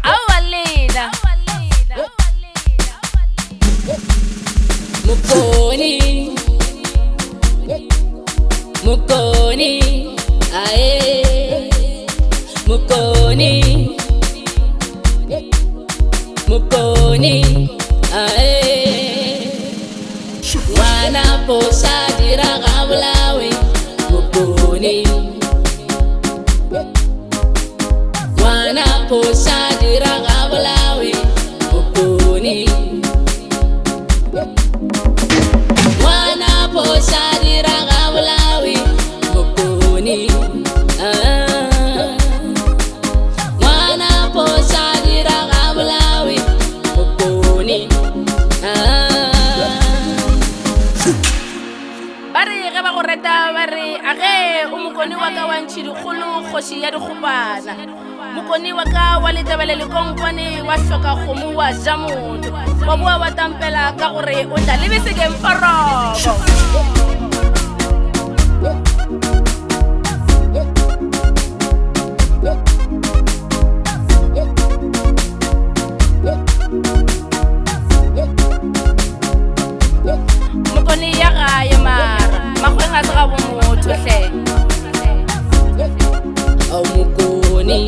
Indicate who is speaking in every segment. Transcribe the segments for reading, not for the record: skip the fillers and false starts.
Speaker 1: Awalida Mukoni Mukoni ae Mukoni Mukoni ae Wana posa dira gablawe Mukoni Wana posa dira gablawe Mukoni Wana posa dira gablawe Mukoni Wana posa dira gablawe Mukoni Bari ge ba go reta bari age o mokoni wa ka wa ntshidikgolo kgoši ya dikgopana mokoni wa ka wa letebele lekonkwane wa hloka kgomo wa ja motho wa boa wa tampela ka gore o tla lebesekeng forogo mokoni ya gae mara makgweng a se ga bomotho hle ao mokoni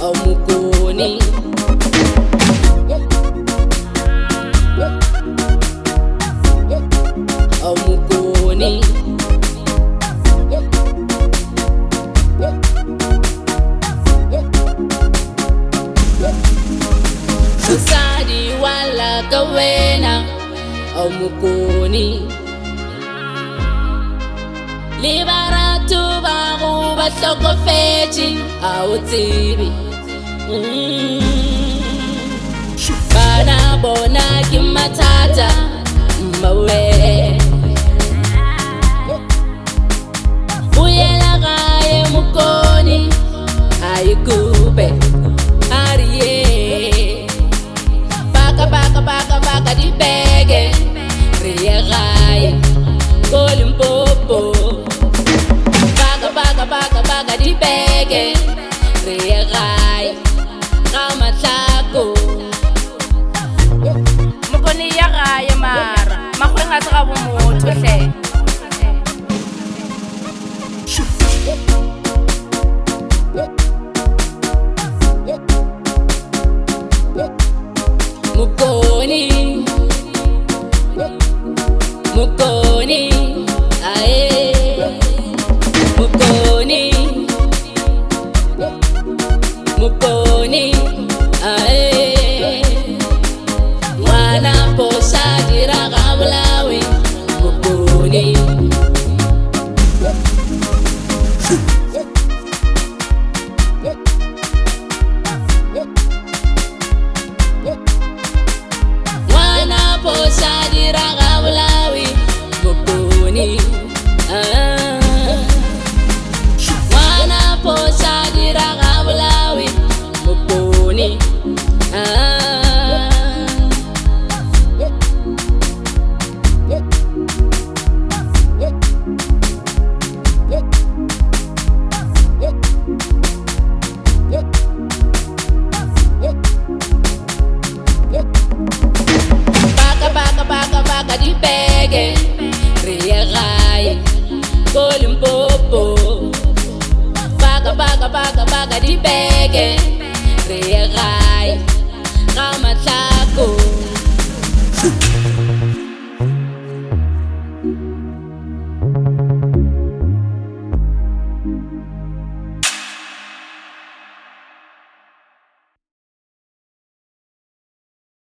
Speaker 1: ao mokoni ao mokoni Usadi wala kawena au mukoni Liberatu bago batloko fetši au tsibi Bana bona ke mathata mawe Buyela gae mukoni ayikupe ariye Baka di bege Rie gae Kolimpopo Baka di bege Rie gae Kamatlako Mokoni ya gae mara Makgweng a se ga bomotho hle Mukoni Mukoni ae Mukoni Mukoni ae Wana posa dira gablawe Mukoni Wana posa dira gablawe Mukoni Wana posa dira gablawe Mukoni Baka di bege Rie gae Kolimpopo Baka di bege Rie gae Kamatlako